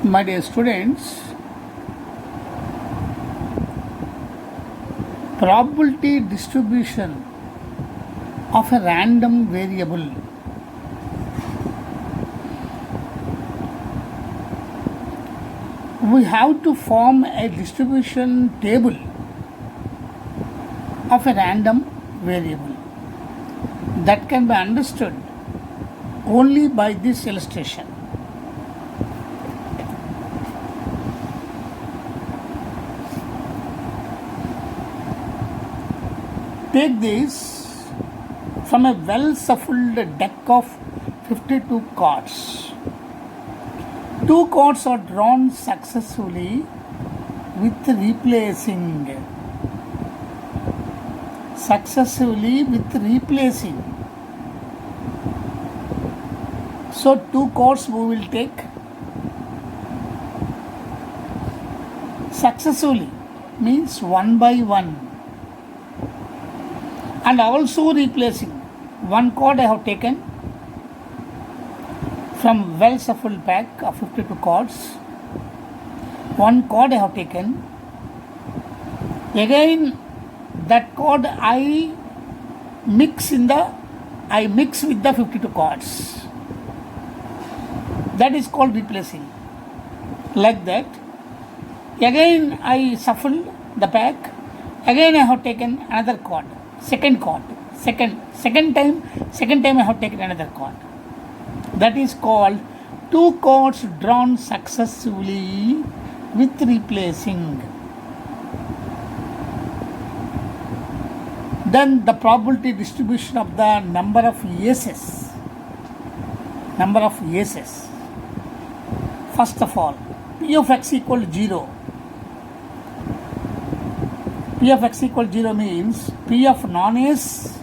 My dear students, probability distribution of a random variable we have to form a distribution table of a random variable that can be understood only by this illustration. Take this from a well-shuffled deck of 52 cards. 2 cards are drawn successfully with replacing. So 2 cards we will take successfully, means one by one. And also replacing. 1 card I have taken from well shuffled pack of 52 cards. 1 card I have taken. Again that card I mix with the 52 cards. That is called replacing. Like that. Again I shuffle the pack. Again I have taken another card. Second time I have taken another card. That is called 2 cards drawn successively with replacing. Then the probability distribution of the number of aces. First of all, P of x equal to 0. P of x equal to 0 means P of non-ace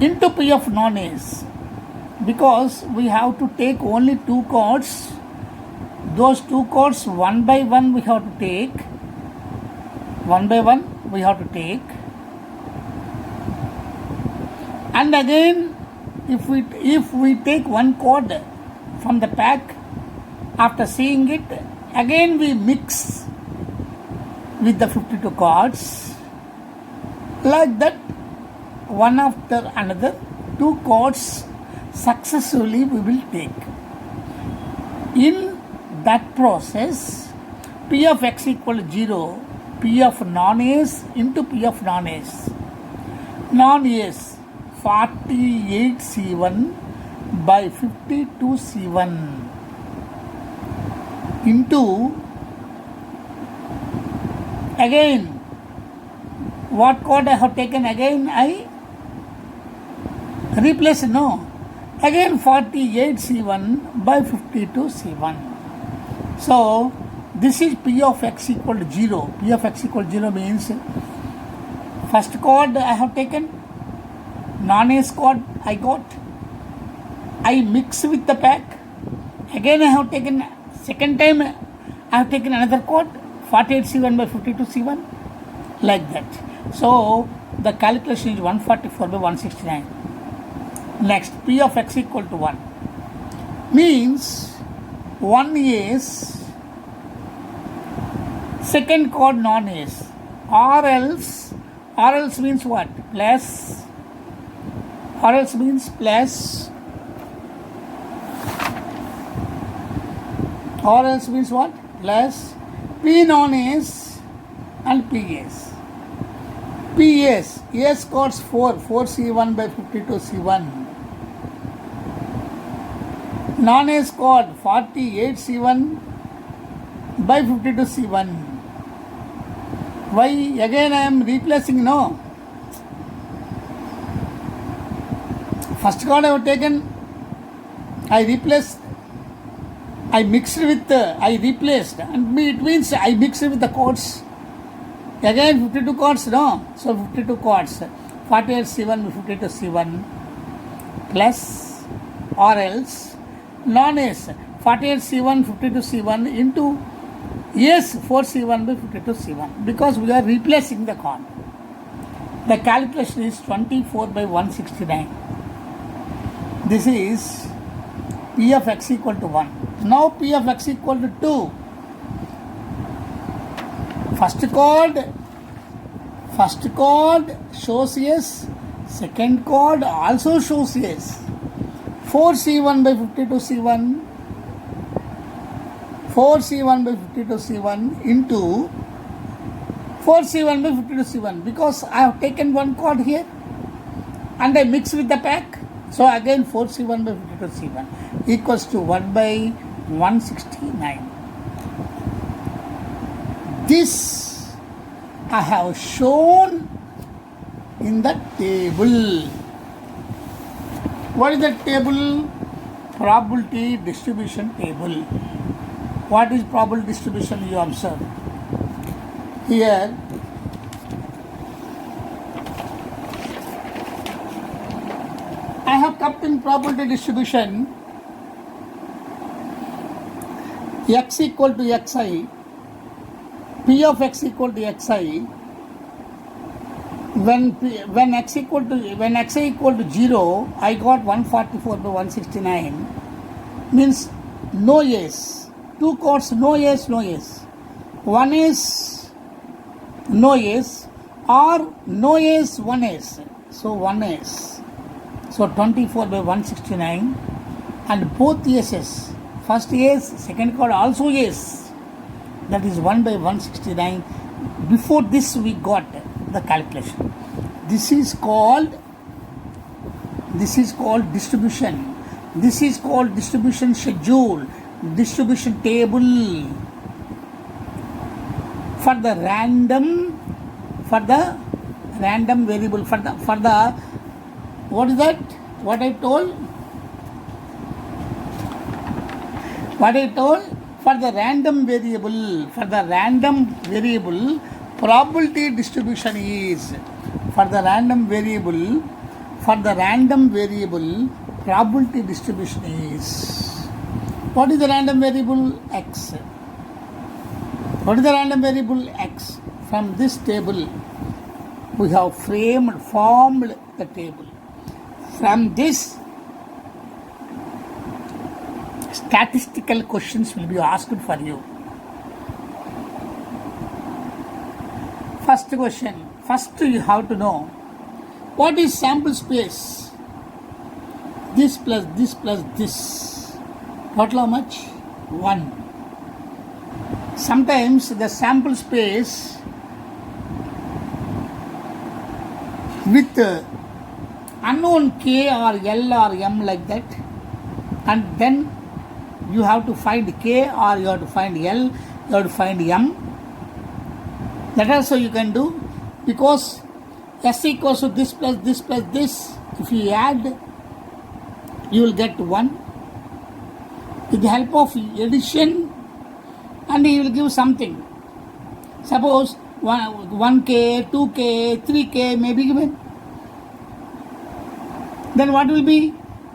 into P of non-ace, because we have to take only 2 cards. Those 2 cards one by one we have to take. And again, if we take 1 card from the pack, after seeing it, again we mix with the 52 cards. Like that, one after another, 2 cards successively we will take. In that process, P of x equal to 0, P of non-ace into P of non-ace. Non-ace 48C1 by 52C1 into again what card I have taken, again I replace, again 48C1 by 52C1. So this is P of x equal to 0. P of x equal to 0 means first card I have taken, non-ace card I got, I mix with the pack. Again I have taken, second time I have taken another card, 48C1 by 52C1, like that. So the calculation is 144 by 169. Next, P of x equal to 1 means 1 ace, second card non-ace, or else means what? Plus, or else means plus, or else means what? Plus P non-ace and P ace. P ace, ace cards 4C1 by 52C1. Non-ace card 48C1 by 52C1. Why again I am replacing? No. First card I have taken, I replaced, I mixed with, I replaced, and it means I mixed with the cards. Again 52 cards, So 52 cards, 48C1 by 52C1 plus, or else non-ace 48C1 52C1 into ace 4C1 by 52C1, because we are replacing the card. The calculation is 24 by 169. This is P of x equal to 1. Now P of x equal to 2. First chord shows yes. Second chord also shows yes. 4C1 by 52C1. 4C1 by 52C1 into 4C1 by 52C1, because I have taken one chord here and I mix with the pack. So again 4C1 by 52C1 equals to 1 by 169. This I have shown in the table. What is the table? Probability distribution table. What is probability distribution? You observe. Here I have kept in probability distribution x equal to xi, p of x equal to xi. When xi equal to 0, I got 144 by 169. Means no yes. Two chords, no yes, no yes. One is no yes or no yes, one yes. So 1 yes. So 24 by 169 and both yeses. First yes, second chord also yes. That is 1 by 169. Before this we got the calculation. This is called distribution. This is called distribution schedule, distribution table for the random variable, for the what is that? What I told? For the random variable, probability distribution is probability distribution is. What is the random variable? X. What is the random variable? X. From this table, we have formed the table. From this, statistical questions will be asked for you. First question. First you have to know what is sample space. This plus this plus this. Total how much? 1. Sometimes the sample space with unknown k or l or m like that, and then you have to find k or you have to find l, you have to find m. That also you can do, because s equals to this plus this plus this. If you add, you will get 1. With the help of addition, and he will give something. Suppose 1k, 2k, 3k may be given. Then what will be?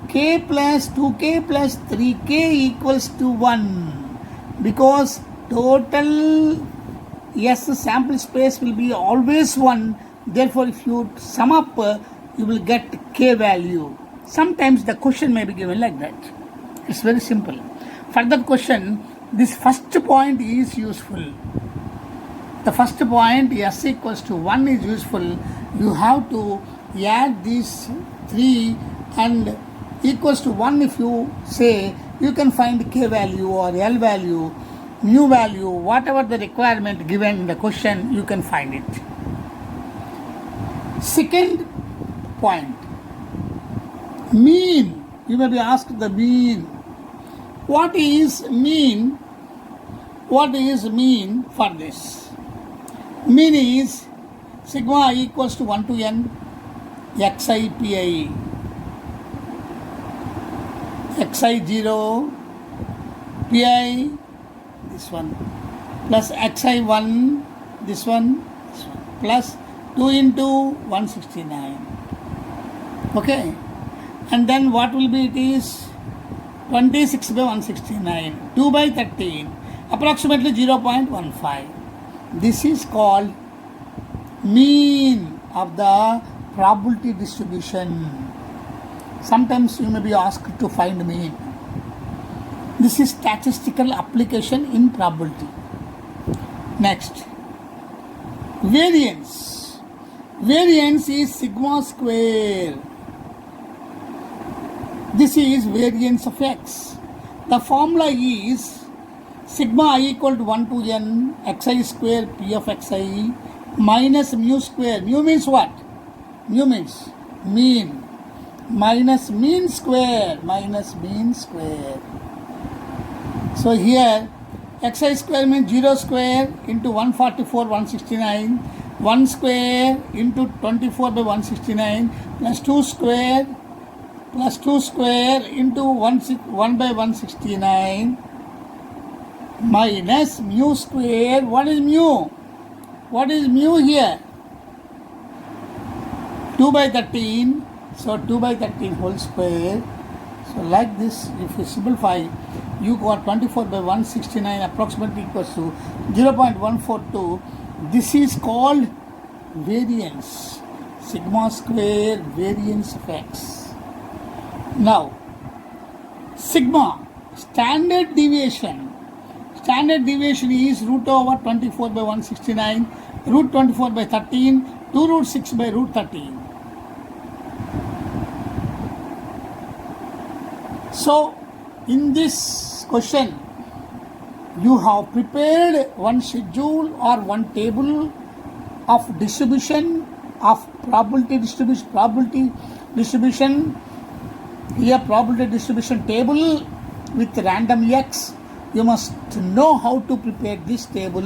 K plus 2k plus 3k equals to 1. Because total sample space will be always 1. Therefore, if you sum up, you will get k value. Sometimes the question may be given like that. It's very simple. For that question, this first point is useful. The first point, s equals to 1, is useful. You have to add these 3 and equals to 1. If you say, you can find k value or l value, mu value, whatever the requirement given in the question, you can find it. Second point, mean. You may be asked the mean. What is mean? What is mean for this? Mean is sigma equals to 1 to n xi pi. Xi 0 pi, this one, plus xi 1, this one, plus 2 into 169. Okay, and then what will be? It is 26 by 169, 2 by 13, approximately 0.15. This is called mean of the probability distribution. Sometimes you may be asked to find mean. This is statistical application in probability. Next, variance. Variance is sigma square. This is variance of x. The formula is sigma I equal to 1 to n xi square p of xi minus mu square. Mu means what? Mu means mean minus mean square minus mean square. So here xi square means 0 square into 144 169, 1 square into 24 by 169 plus 2 square into 1 by 169 minus mu square. What is mu? What is mu here? 2 by 13. So 2 by 13 whole square. So like this, if you simplify, you got 24 by 169 approximately equals to 0.142. This is called variance. Sigma square variance of x. Now, sigma, standard deviation. Standard deviation is root over 24 by 169, root 24 by 13, 2 root 6 by root 13. So, in this question, you have prepared one schedule or one table of distribution of probability distribution. Here probability distribution table with random x. You must know how to prepare this table,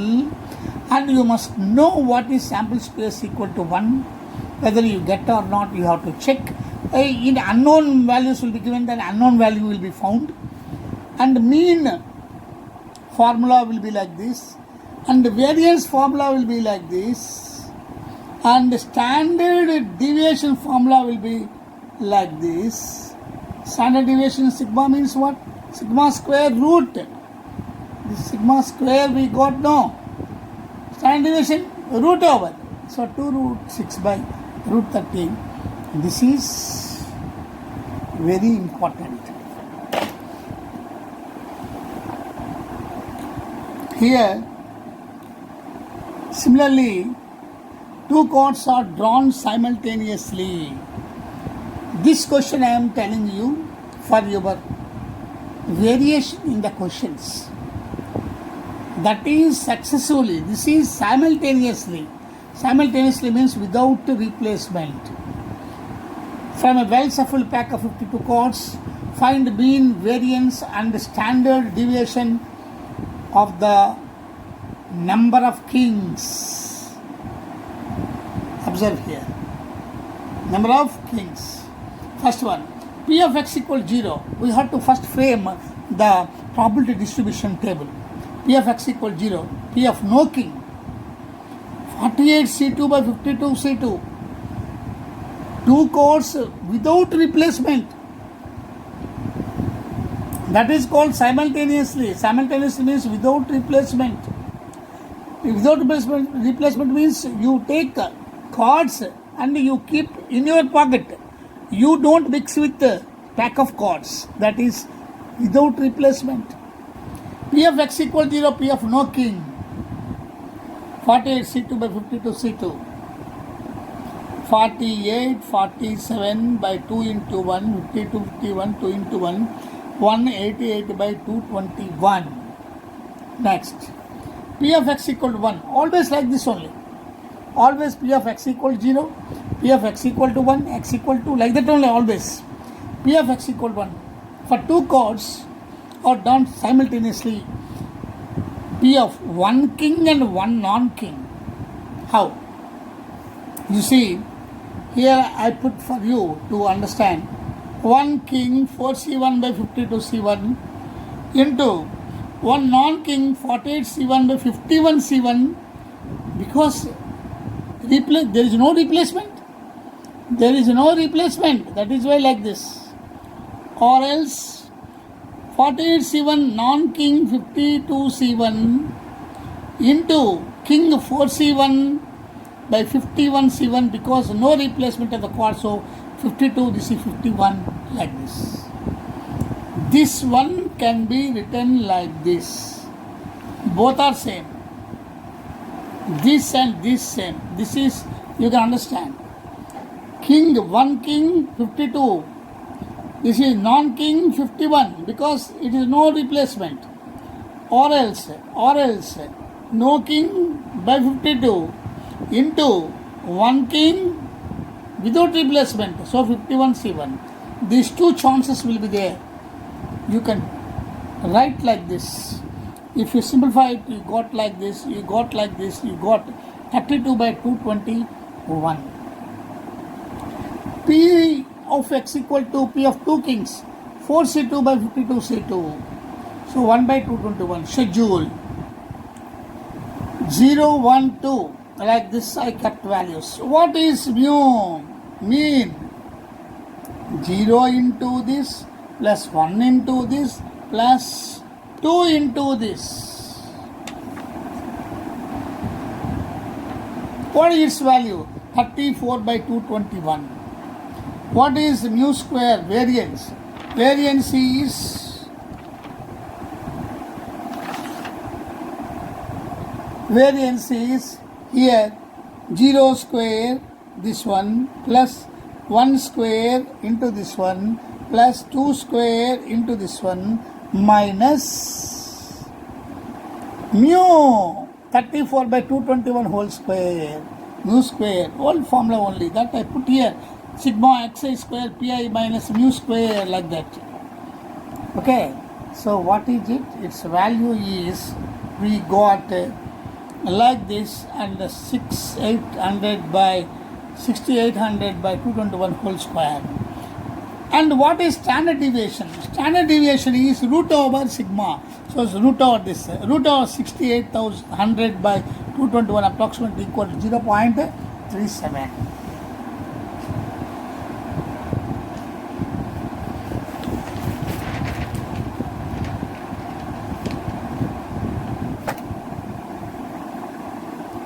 and you must know what is sample space equal to 1. Whether you get or not, you have to check. In unknown values will be given, then unknown value will be found. And mean formula will be like this, and variance formula will be like this, and standard deviation formula will be like this. Standard deviation sigma means what? Sigma square root. This sigma square we got no. Standard deviation root over. So 2 root 6 by root 13. This is very important. Here, similarly, two chords are drawn simultaneously. This question I am telling you for your variation in the questions. That is successfully. This is simultaneously. Simultaneously means without replacement. From a well-shuffled pack of 52 chords, find mean, variance and standard deviation of the number of kings. Observe here. Number of kings. First one, P of x equals 0. We have to first frame the probability distribution table. P of x equals 0. P of no king. 48 C2 by 52 C2. Two chords without replacement. That is called simultaneously. Simultaneously means without replacement. Without replacement means you take chords and you keep in your pocket. You don't mix with the pack of chords. That is without replacement. P of x equals 0, P of no king. 48 C2 by 52 C2. 48, 47 by 2 into 1, 52, 51, 2 into 1, 188 by 221. Next, P of x equal to 1. Always like this only. Always P of x equal to 0, P of x equal to 1, x equal to, like that only always. P of x equal to 1. For two chords are done simultaneously, P of one king and one non-king. How? You see, here I put for you to understand. One king 4c1 by 52 c1 into one non-king 48 c1 by 51 c1, because there is no replacement. There is no replacement. That is why like this. Or else 48 c1 non-king 52 c1 into king 4c1 by 51 c1, because no replacement of the chord, so 52, this is 51, like this. This one can be written like this. Both are same. This and this same. This is, you can understand. King, one king, 52. This is non-king, 51, because it is no replacement. Or else, no king by 52 into one king without replacement. So 51 C1. These two chances will be there. You can write like this. If you simplify it, you got like this, you got like this, you got 32 by 221. P of x equal to P of 2 kings, 4C2 by 52C2. So 1 by 221. Schedule 0, 1, 2. Like this I kept values. What is mu? Mean 0 into this plus 1 into this plus 2 into this. What is its value? 34 by 221. What is mu square? Variance. Variance is here 0 square this one plus 1 square into this one plus 2 square into this one minus mu 34 by 221 whole square. Mu square, old formula only, that I put here. Sigma xi square pi minus mu square, like that. Okay, so what is it? Its value is, we got like this, and 6800 by 221 whole square. And what is standard deviation? Standard deviation is root over sigma. So it's root over this. Root over 68,100 by 221 approximately equal to 0.37.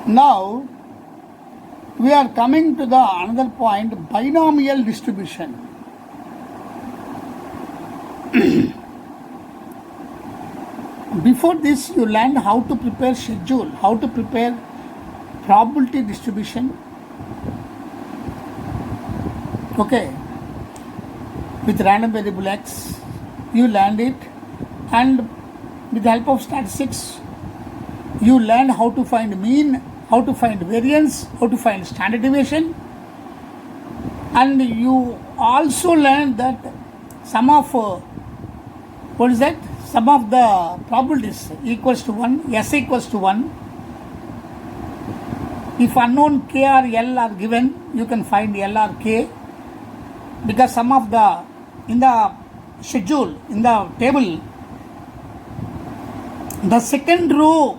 Now we are coming to the another point, binomial distribution. Before this, you learned how to prepare schedule, how to prepare probability distribution. Okay, with random variable x, you learned it, and with the help of statistics, you learned how to find mean, how to find variance, how to find standard deviation, and you also learned that sum of sum of the probabilities equals to 1, S equals to 1. If unknown K or L are given, you can find L or K, because sum of the, in the schedule, in the table, the second row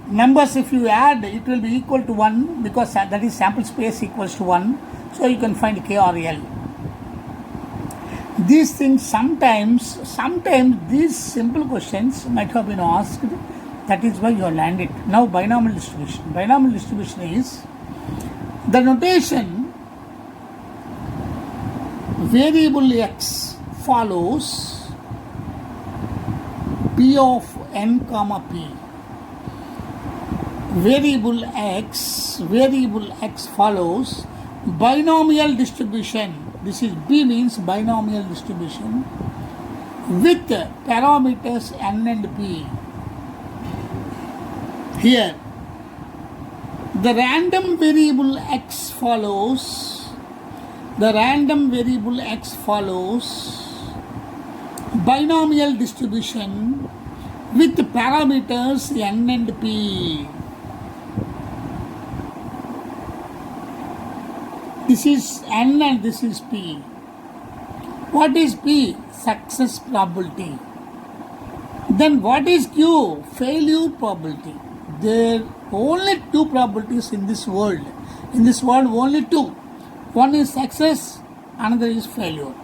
numbers, if you add, it will be equal to 1, because that is sample space equals to 1. So you can find K or L. These things sometimes these simple questions might have been asked. That is why you have learned it. Now binomial distribution. Binomial distribution is the notation variable x follows P of n comma P. Variable x follows binomial distribution. This is B means binomial distribution with parameters n and p. Here, the random variable x follows binomial distribution with parameters n and p. This is n and this is p. What is p? Success probability. Then what is q? Failure probability. There are only two probabilities in this world. In this world, only two. One is success, another is failure.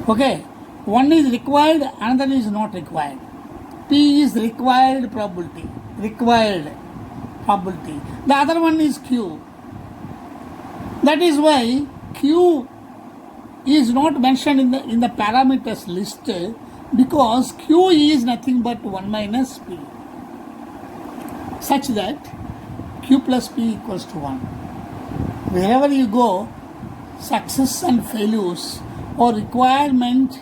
Okay. One is required, another is not required. P is required probability. The other one is q. That is why q is not mentioned in the parameters list because Q is nothing but 1 minus P, such that Q plus P equals to 1. Wherever you go, success and failures or requirement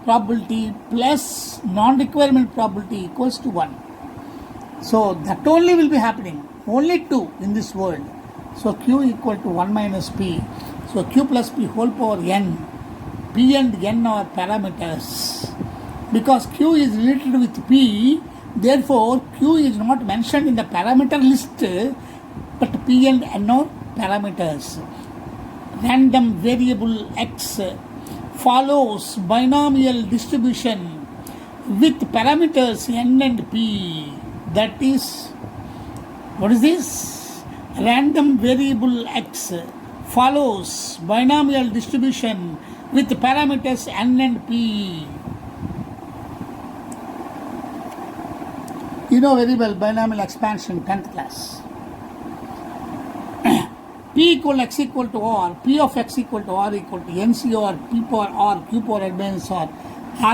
probability plus non-requirement probability equals to 1. So that only will be happening, only 2 in this world. So Q equal to 1 minus P. So Q plus P whole power n. P and n are parameters. Because Q is related with P, therefore Q is not mentioned in the parameter list, but P and n are parameters. Random variable X follows binomial distribution with parameters n and P. That is, what is this? Random variable X follows binomial distribution with parameters n and P. You know very well binomial expansion, 10th class. P equal X equal to R, P of X equal to R equal to NCR, P power R, Q power n minus R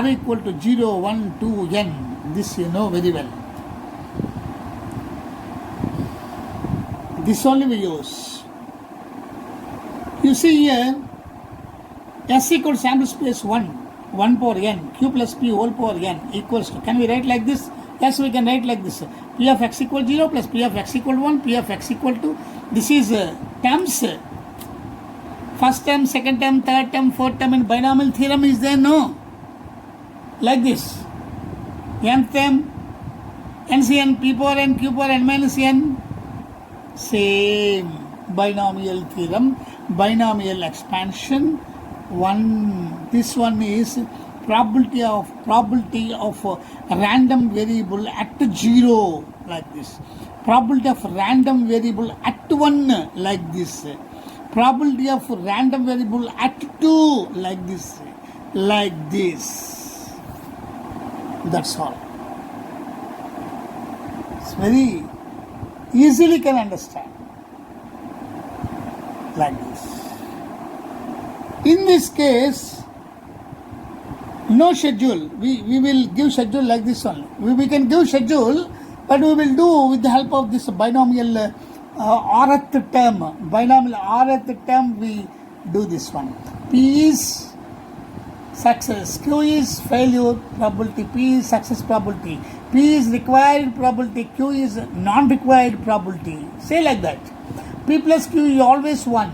equal to 0, 1, 2, n. This you know very well. This only we use. You see here, S equal to sample space 1 power n, Q plus P whole power n equals to, can we write like this? Yes, we can write like this. P of X equal 0 plus P of X equal 1, P of X equal to, this is terms. First term, second term, third term, fourth term in binomial theorem is there, no? Like this. Nth term, NCN, P power n, Q power n minus n. Same binomial theorem, binomial expansion. This one is probability of random variable at 0, like this. Probability of random variable at 1, like this. Probability of random variable at 2, like this. Like this. That's all. It's very easily can understand. Like this. In this case, no schedule. We will give schedule like this only. We can give schedule, but we will do with the help of this binomial rth term. Binomial rth term, we do this one. P is success, Q is failure probability, P is success probability, P is required probability, Q is non-required probability. Say like that. P plus Q is always 1.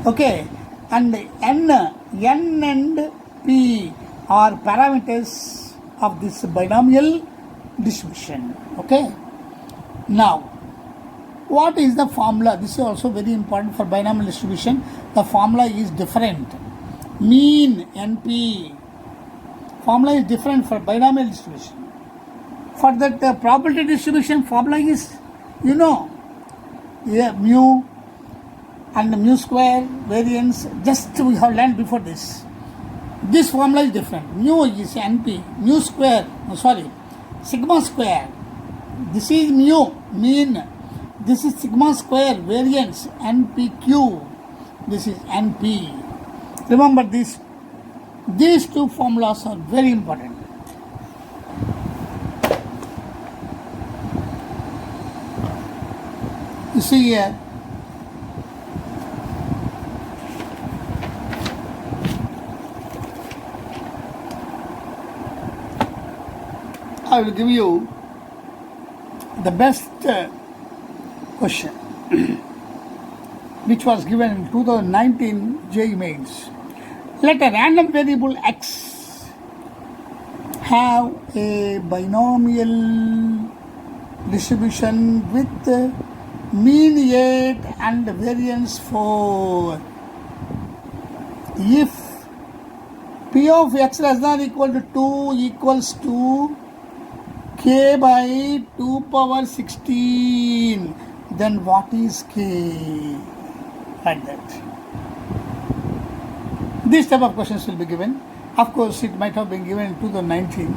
Okay. And n and P are parameters of this binomial distribution. Okay. Now, what is the formula? This is also very important for binomial distribution. The formula is different. Mean NP. Formula is different for binomial distribution. For that probability distribution, formula is, you know, mu and mu square variance. Just we have learned before this. This formula is different. Mu is NP, mu square, sigma square. This is mu, mean. This is sigma square, variance, NPQ. This is NP. Remember this. These two formulas are very important. You see here, I will give you the best question which was given in 2019 JEE Mains. Let a random variable X have a binomial distribution with mean 8 and variance 4. If P of X less than or equal to 2 equals to K by 2 power 16, then what is K? Like that. This type of questions will be given. Of course, it might have been given in 2019.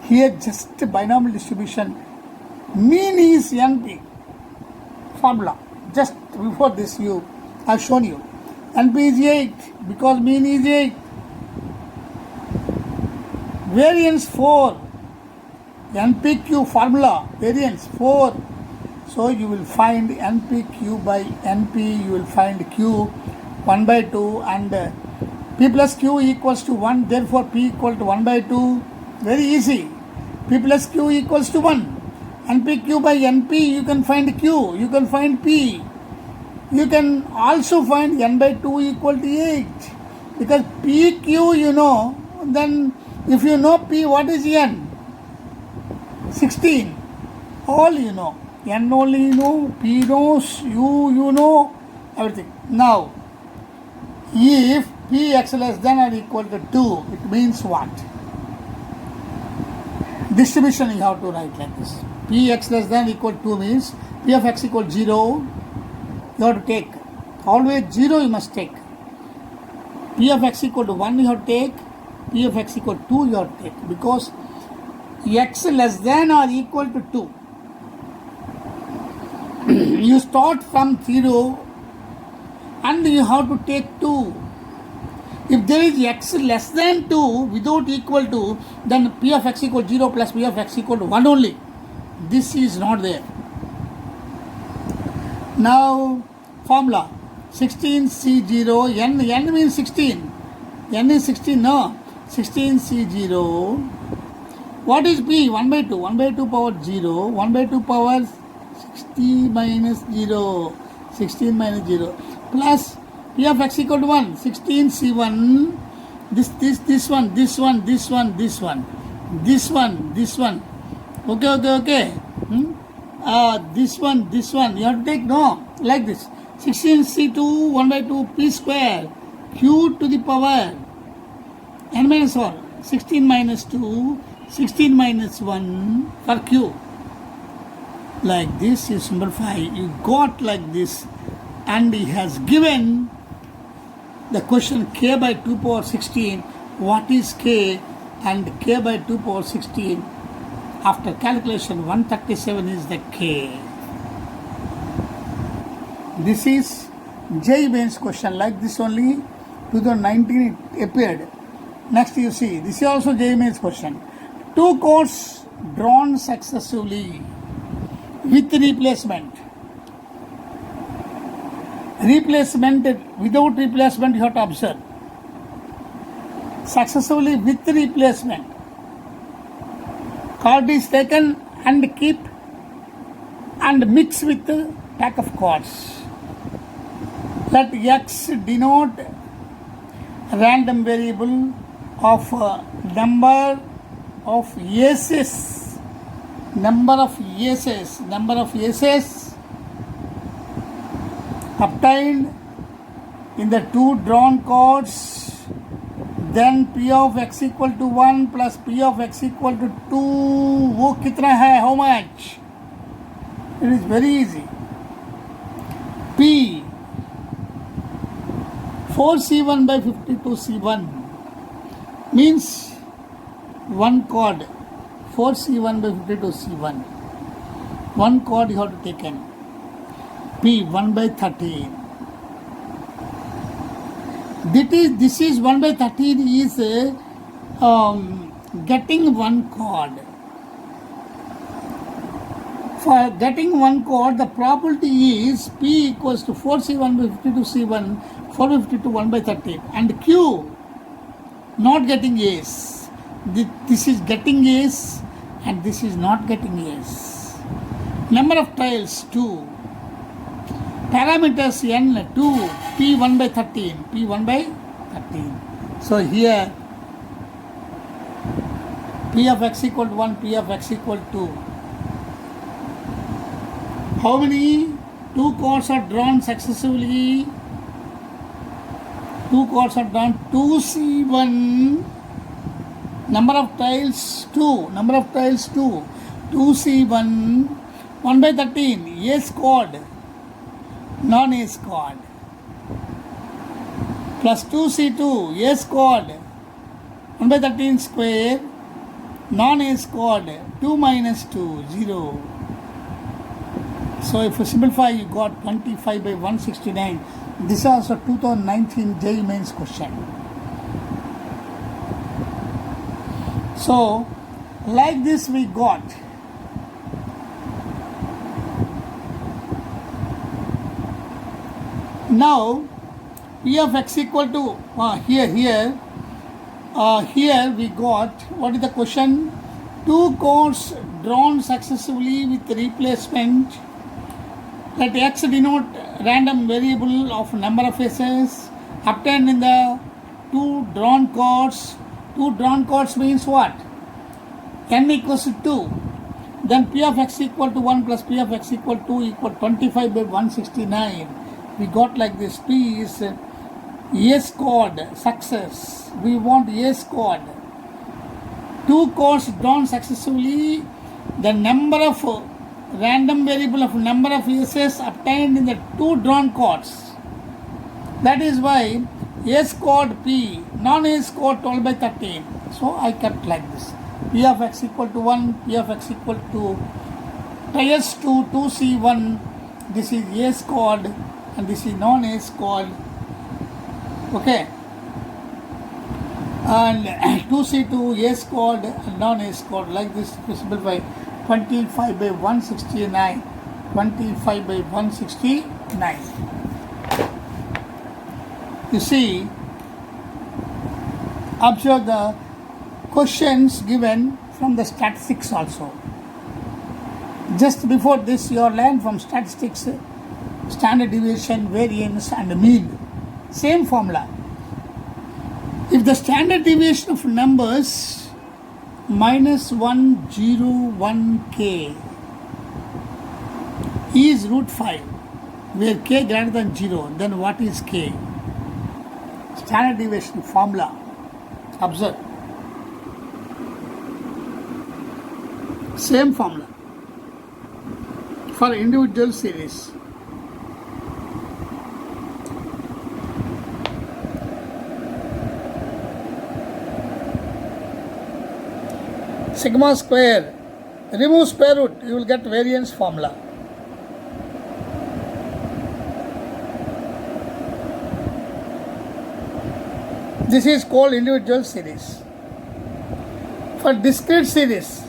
Here, just binomial distribution. Mean is NP. Formula. Just before this, I've shown you. NP is 8 because mean is 8. Variance 4. NPQ formula, variance 4. So you will find NPQ by NP, you will find Q 1 by 2 and P plus Q equals to 1. Therefore P equal to 1 by 2. Very easy. P plus Q equals to 1. NPQ by NP, you can find Q, you can find P. You can also find N by 2 equal to 8. Because PQ you know, then if you know P, what is N? 16. All you know. N only you know, P knows, you know, everything. Now, if Px less than or equal to 2, it means what? Distribution you have to write like this. Px less than or equal to 2 means P of x equal 0, you have to take. Always 0 you must take. P of x equal to 1 you have to take. P of x equal to 2 you have to take. Because x less than or equal to 2. You start from 0 and you have to take 2. If there is x less than 2 without equal to, then P of x equal 0 plus P of x equal to 1 only. This is not there. Now, formula 16C0, n means 16. N is 16, no? 16C0. What is P? 1 by 2. 1 by 2 power 0. 1 by 2 power 60 minus 0. 16 minus 0. Plus P of x equal to 1. 16C1. This one. This one. Okay. This one. You have to take, no, like this. 16C2, 1 by 2, P square. Q to the power n minus 1. 16 minus 2. 16 minus 1 for Q. Like this you simplify. You got like this. And he has given the question k by 2 power 16. What is k? And k by 2 power 16. After calculation, 137 is the k. This is JEE Mains question. Like this only 2019 it appeared. Next you see. This is also JEE Mains question. Two chords drawn successively with replacement. Without replacement you have to observe. Successively with replacement. Chord is taken and keep and mix with the pack of chords. Let x denote random variable of number of aces obtained in the two drawn chords. Then P of x equal to 1 plus P of x equal to 2. वो कितना है? How much? It is very easy. P 4C1 by 52C1 means one chord. 4C1 by 52C1. One chord you have to take in. P 1 by 13. This is 1 by 13 is getting one chord. For getting one chord, the probability is P equals to 4C1 by 52C1, 452 1 by 13. And Q, not getting A's. This is getting A's and this is not getting A's. Number of trials, 2. Parameters n, 2, P1 by 13, P1 by 13. So here, P of x equal to 1, P of x equal to 2. How many? Two chords are drawn successively. Two chords are drawn, 2C1. Number of tiles, 2. Number of tiles, 2. 2C1, 1 by 13, A's chord. Non-A's chord plus 2C2 A's chord 1 by 13 square non-A's chord 2 minus 2 0. So if you simplify you got 25 by 169. This is also 2019 JEE Mains question. So, like this we got now P of x equal to here we got, what is the question? Two chords drawn successively with replacement. Let x denote random variable of number of faces obtained in the two drawn chords. Two drawn chords means what? N equals to 2. Then P of x equal to 1 plus P of x equal to 2 equal 25 by 169. We got like this. P is A chord, success. We want A chord. Two chords drawn successively. The number of random variable of number of aces obtained in the two drawn chords. That is why ace chord P, non-ace chord 12 by 13. So I kept like this. P of x equal to 1, P of x equal to tries to 2C1. This is ace chord and this is non-ace chord. Okay. And 2C2 ace chord and non-ace chord, like this visible by 25 by 169. 25 by 169. You see, observe the questions given from the statistics also. Just before this you have learned from statistics standard deviation, variance and mean. Same formula. If the standard deviation of numbers minus 101k is root 5, where k greater than 0, then what is k? Standard deviation formula. Observe. Same formula for individual series. Sigma square, remove square root, you will get variance formula. This is called individual series. For discrete series,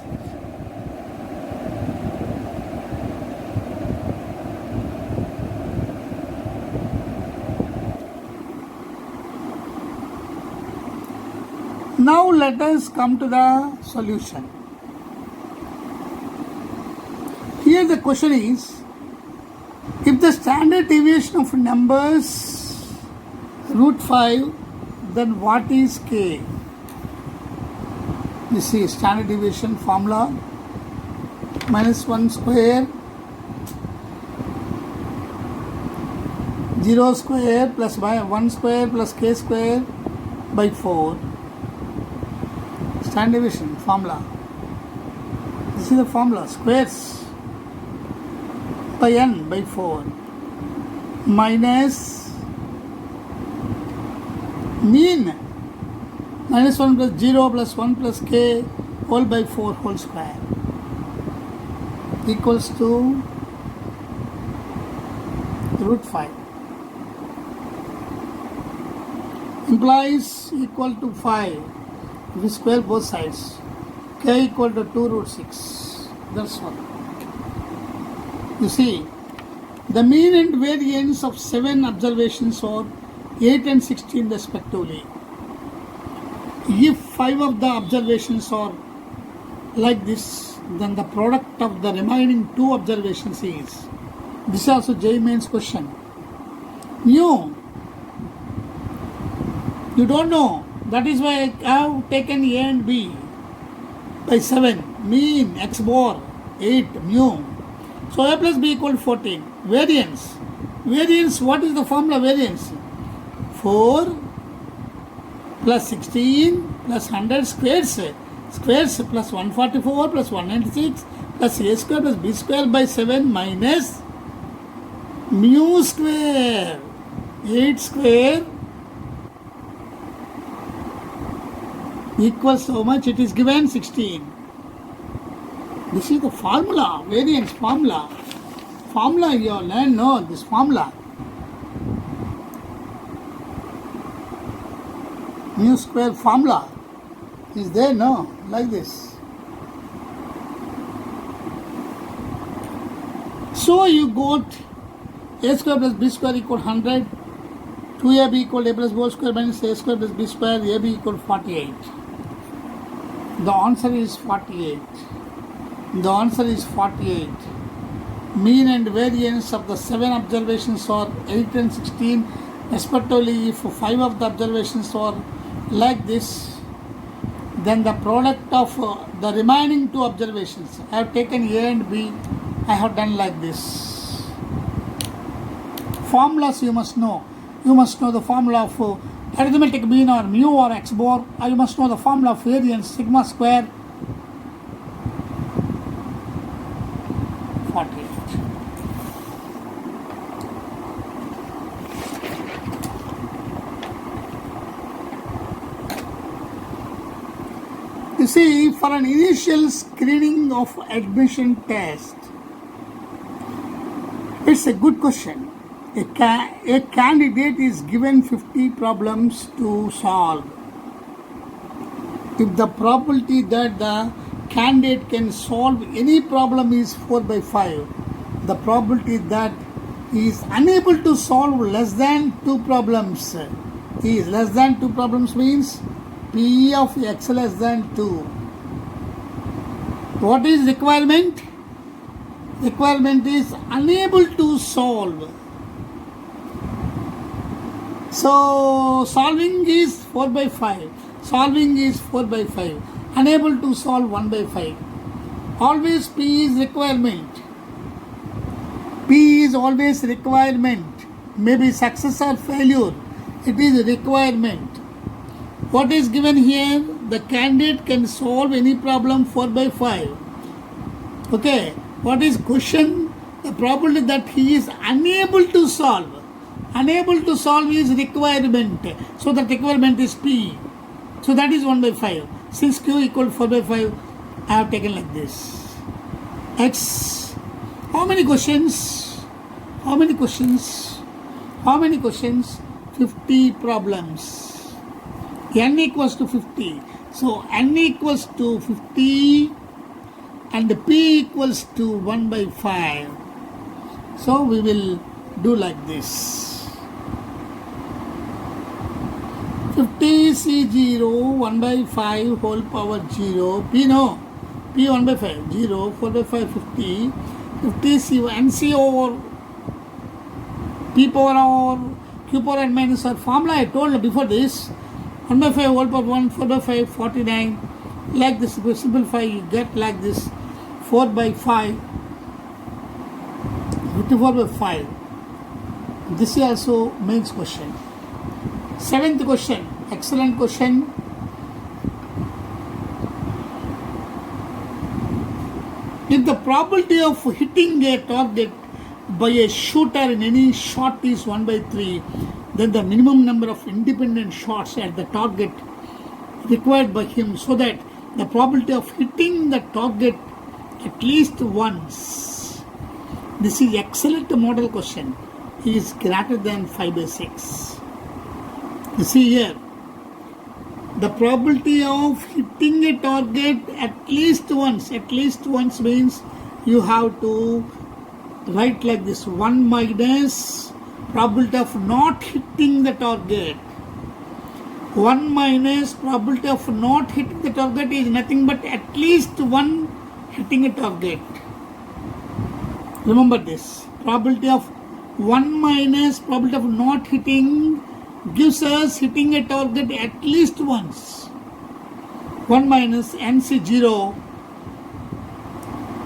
now let us come to the solution. Here the question is, if the standard deviation of numbers root 5, then what is k? This is standard deviation formula. Minus 1 square, 0 square plus 1 square plus k square by 4. Standard deviation formula. This is the formula. Squares by n by 4 minus mean minus 1 plus 0 plus 1 plus k whole by 4 whole square equals to root 5. Implies equal to 5. If we square both sides, k equal to 2 root 6. That's all. You see, the mean and variance of 7 observations are 8 and 16 respectively. If 5 of the observations are like this, then the product of the remaining 2 observations is, this is also JEE Mains question. Mu, you don't know. That is why I have taken A and B by 7. Mean x bar 8 mu. So A plus B equal to 14. Variance. Variance, what is the formula variance? 4 plus 16 plus 100 squares. Squares plus 144 plus 196 plus A square plus B square by 7 minus mu square. 8 square equals how much? It is given 16. This is the formula, variance formula. Formula you have learned, no, this formula. mu square formula is there, no? Like this. So you got a square plus b square equal 100, 2ab equal a plus b square minus a square plus b square, ab equal 48. The answer is 48. The answer is 48. Mean and variance of the 7 observations are 8 and 16 respectively. If 5 of the observations are like this, then the product of the remaining 2 observations, I have taken A and B, I have done like this. Formulas you must know. You must know the formula of arithmetic mean or mu or x bar, or you must know the formula of variance sigma square. 48. You see, for an initial screening of admission test, it's a good question. A candidate is given 50 problems to solve. If the probability that the candidate can solve any problem is 4 by 5, the probability that he is unable to solve less than 2 problems is less than 2 problems means P of x less than 2. What is requirement? Requirement is unable to solve. So solving is 4 by 5. Solving is 4 by 5. Unable to solve 1 by 5. Always P is requirement. P is always requirement. Maybe success or failure. It is requirement. What is given here? The candidate can solve any problem 4 by 5. Okay. What is question? The probability that he is unable to solve. Unable to solve is requirement. So the requirement is P. So that is 1 by 5. Since Q equal 4 by 5, I have taken like this. X. How many questions? How many questions? How many questions? 50 problems. N equals to 50. So N equals to 50 and P equals to 1 by 5. So we will do like this. 50 C0 1 by 5 whole power 0. P no. P 1 by 5. 0. 4 by 5 50. 50 C NC over P power or Q power n minus r formula I told before this. 1 by 5 whole power 1, 4 by 5, 49. Like this, if you simplify, you get like this. 4 by 5, 54 by 5. This is also mains question. 7th question, excellent question. If the probability of hitting a target by a shooter in any shot is 1 by 3, then the minimum number of independent shots at the target required by him so that the probability of hitting the target at least once. This is excellent model question. Is greater than 5 by 6. You see here, the probability of hitting a target at least once means you have to write like this: 1 minus probability of not hitting the target. 1 minus probability of not hitting the target is nothing but at least one hitting a target. Remember this. Probability of 1 minus probability of not hitting gives us hitting a target at least once. 1 minus NC0,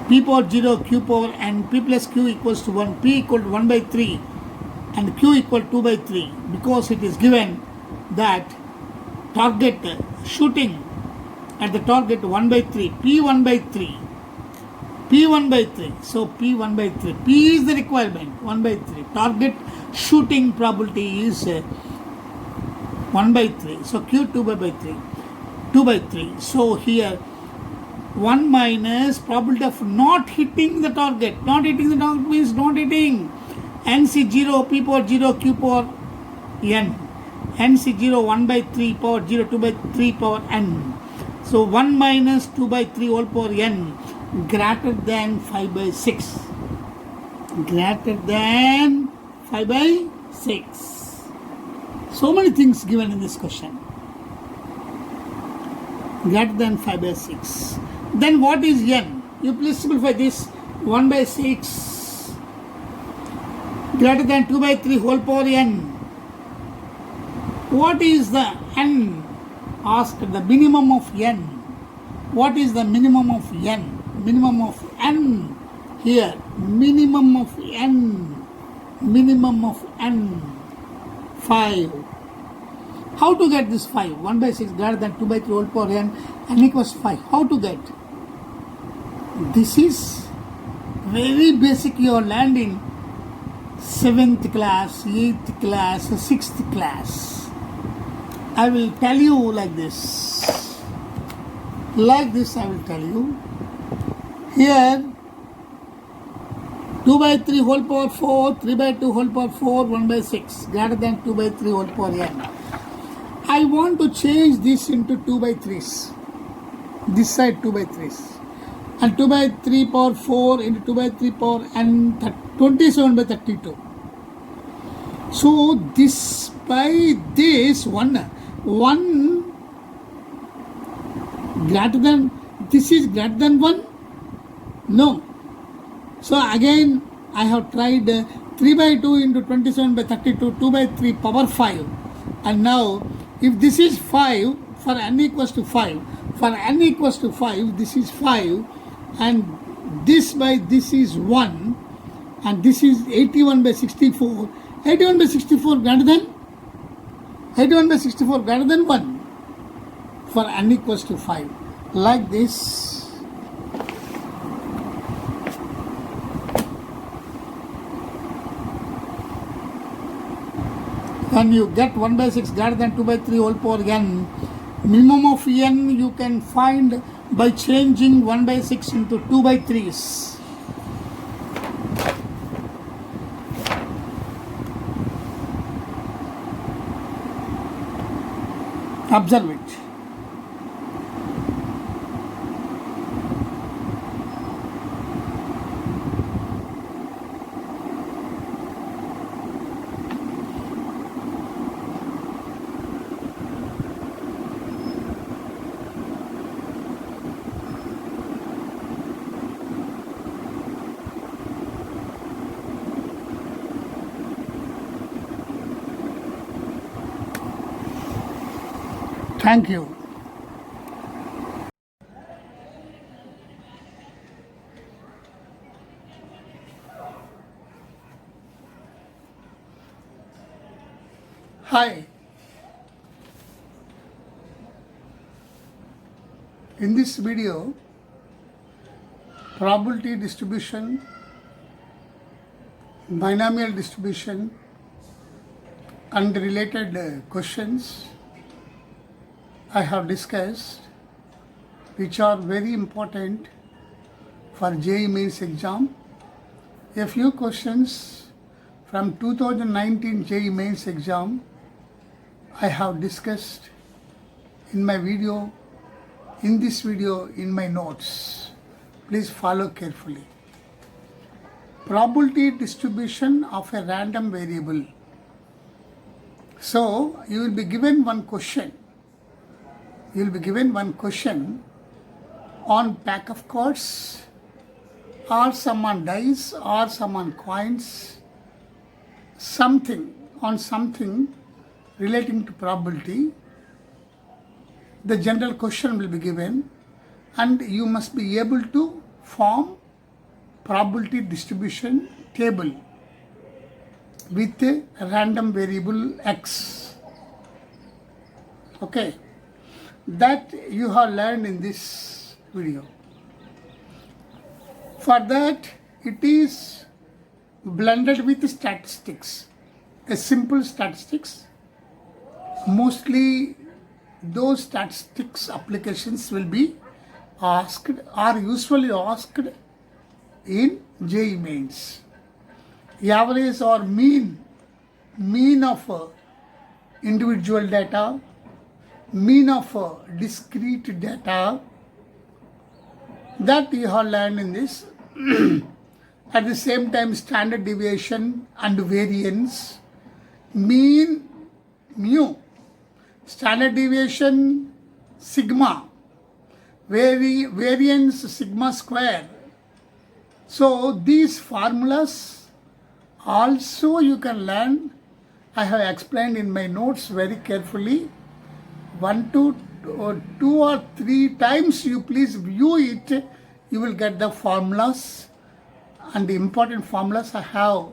P power 0, Q power, and P plus Q equals to 1, P equal to 1 by 3 and Q equal to 2 by 3, because it is given that target shooting at the target 1 by 3, P 1 by 3, P 1 by 3. So P 1 by 3. P is the requirement, 1 by 3. Target shooting probability is 1 by 3. So Q 2 by 3. 2 by 3. So here 1 minus probability of not hitting the target. Not hitting the target means not hitting. NC 0, P power 0, Q power n. n is 0, 1 by 3 power 0, 2 by 3 power n. So 1 minus 2 by 3 whole power n greater than 5 by 6. Greater than 5 by 6. So many things given in this question. Greater than 5 by 6. Then what is n? You please simplify this. 1 by 6 greater than 2 by 3 whole power n. What is the n? Asked the minimum of n. What is the minimum of n? Minimum of n here. Minimum of n. Minimum of n. 5. How to get this 5? 1 by 6 greater than 2 by 3 whole power n equals 5. How to get? This is very basic you have learned in 7th class, 8th class, 6th class. I will tell you like this. Like this I will tell you. Here 2 by 3 whole power 4, 3 by 2 whole power 4, 1 by 6 greater than 2 by 3 whole power n. I want to change this into 2 by 3's. This side 2 by 3's. And 2 by 3 power 4 into 2 by 3 power n 27 by 32. So this by this 1 greater than, this is greater than 1? No. So again I have tried 3 by 2 into 27 by 32, 2 by 3 power 5. And now if this is 5 for n equals to 5, for n equals to 5 this is 5 and this by this is 1 and this is 81 by 64. 81 by 64 greater than 81 by 64 greater than 1 for n equals to 5. Like this. When you get 1 by 6 greater than 2 by 3 whole power n, minimum of n you can find by changing 1 by 6 into 2 by 3's. Observe it. Thank you. Hi. In this video, probability distribution, binomial distribution and related questions I have discussed, which are very important for JEE Mains exam. A few questions from 2019 JEE Mains exam I have discussed in my video, in this video, in my notes. Please follow carefully. Probability distribution of a random variable. So you will be given one question. You will be given one question on pack of cards, or some on dice, or some on coins, something on something relating to probability. The general question will be given and you must be able to form probability distribution table with a random variable x. Okay. That you have learned in this video. For that, it is blended with statistics, a simple statistics. Mostly those statistics applications will be asked, are usually asked in JEE Mains. Average or mean of individual data, mean of discrete data, that you have learned in this. At the same time, standard deviation and variance, mean mu, standard deviation sigma, variance sigma square. So these formulas also you can learn. I have explained in my notes very carefully. 1 to 2 or 3 times you please view it, you will get the formulas, and the important formulas I have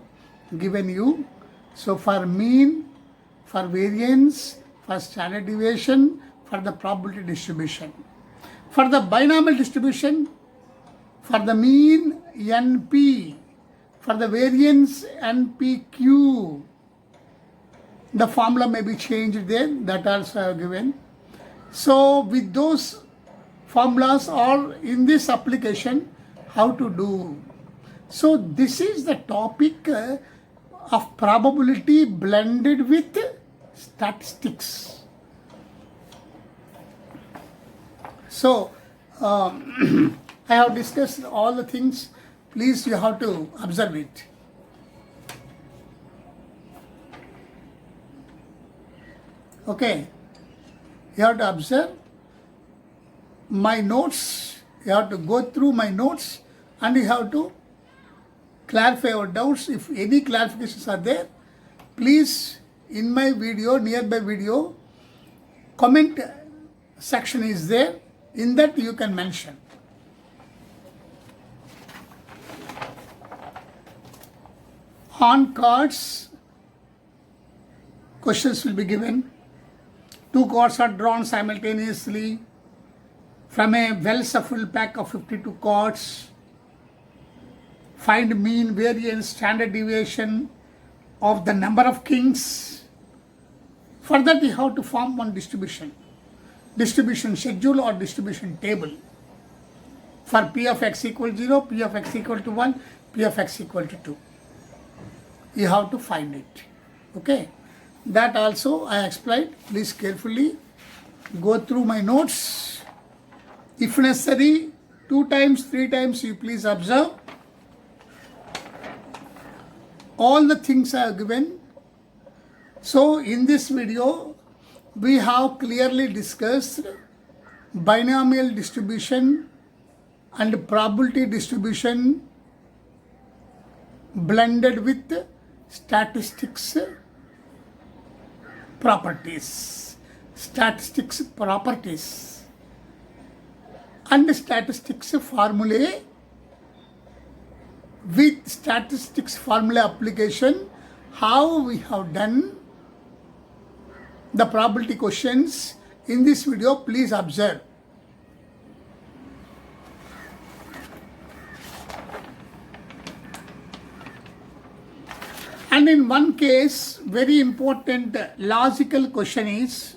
given you. So for mean, for variance, for standard deviation, for the probability distribution. For the binomial distribution, for the mean NP, for the variance NPQ, the formula may be changed there, that also I have given. So with those formulas or in this application, how to do. So this is the topic of probability blended with statistics. So I have discussed all the things. Please, you have to observe it. Okay, you have to observe my notes, you have to go through my notes, and you have to clarify your doubts. If any clarifications are there, please, in my video, nearby video, comment section is there, in that you can mention. On cards, questions will be given. 2 cards are drawn simultaneously from a well-shuffled pack of 52 cards. Find mean, variance, standard deviation of the number of kings. For that, you have to form one distribution schedule or distribution table. For P of x equal 0, P of x equal to 1, P of x equal to 2. You have to find it. Okay. That also I explained. Please carefully go through my notes. If necessary, 2 times, 3 times, you please observe. All the things I have given. So in this video, we have clearly discussed binomial distribution and probability distribution blended with statistics properties. Statistics properties and statistics formulae with statistics formula application, how we have done the probability questions in this video. Please observe. And in one case, very important logical question is,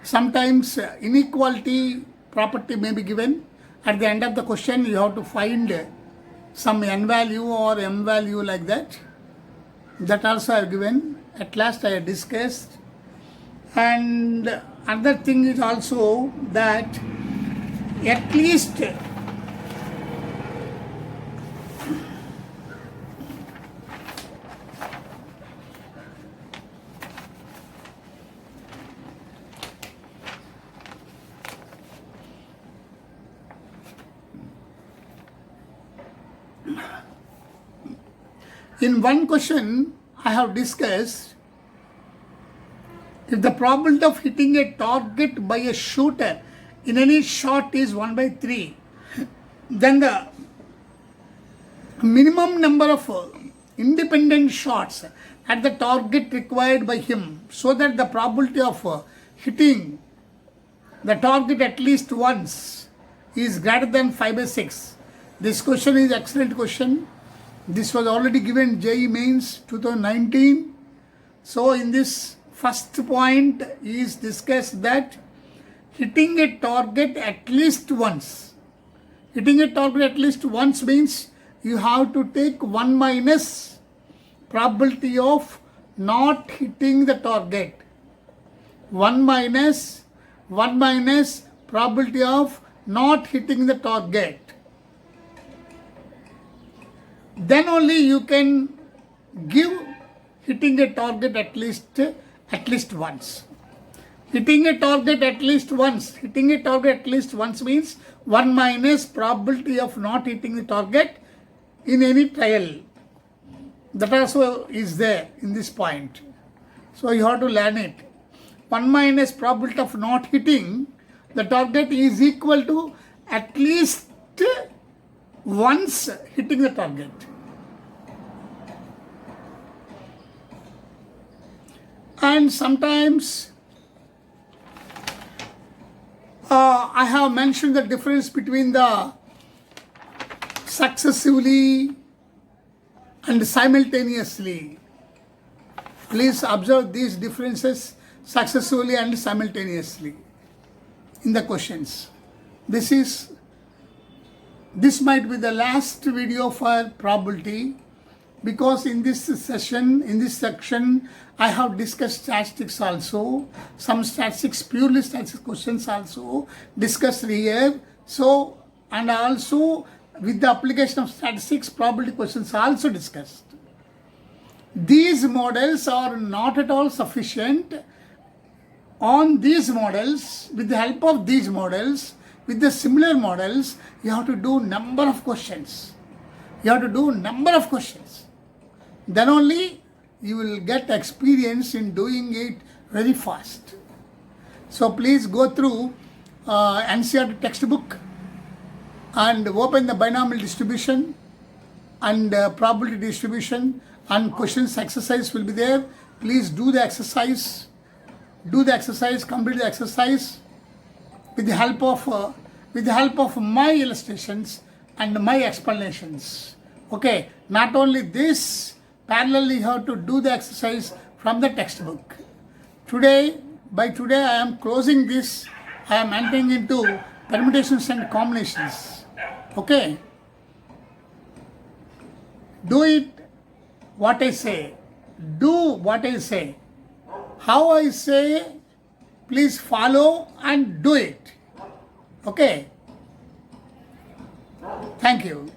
sometimes inequality property may be given. At the end of the question, you have to find some n value or m value like that. That also I have given. At last I have discussed. And another thing is also that at least in one question I have discussed, if the probability of hitting a target by a shooter in any shot is 1/3, then the minimum number of independent shots at the target required by him, so that the probability of hitting the target at least once is greater than 5/6. This question is excellent question. This was already given JEE Mains 2019. So in this first point is discussed that hitting a target at least once. Hitting a target at least once means you have to take 1 minus probability of not hitting the target. 1 minus probability of not hitting the target. Then only you can give hitting a target at least once. Hitting a target at least once. Hitting a target at least once means 1 minus probability of not hitting the target in any trial. That also is there in this point. So you have to learn it. 1 minus probability of not hitting the target is equal to at least once hitting the target. And sometimes I have mentioned the difference between the successively and simultaneously. Please observe these differences, successively and simultaneously, in the questions. This might be the last video for probability, because in this section, I have discussed statistics also, some statistics, purely statistics questions also discussed here. So, and also with the application of statistics, probability questions also discussed. These models are not at all sufficient. On these models, with the help of these models, with the similar models, you have to do number of questions. Then only you will get experience in doing it very fast. So please go through NCERT textbook and open the binomial distribution and probability distribution, and questions exercise will be there. Please do the exercise. Complete the exercise with the help of my illustrations and my explanations. Okay, not only this, parallelly you have to do the exercise from the textbook. By today I am closing this. I am entering into permutations and combinations. Okay, do it what I say. Do what I say. How I say, please follow and do it. Okay. Thank you.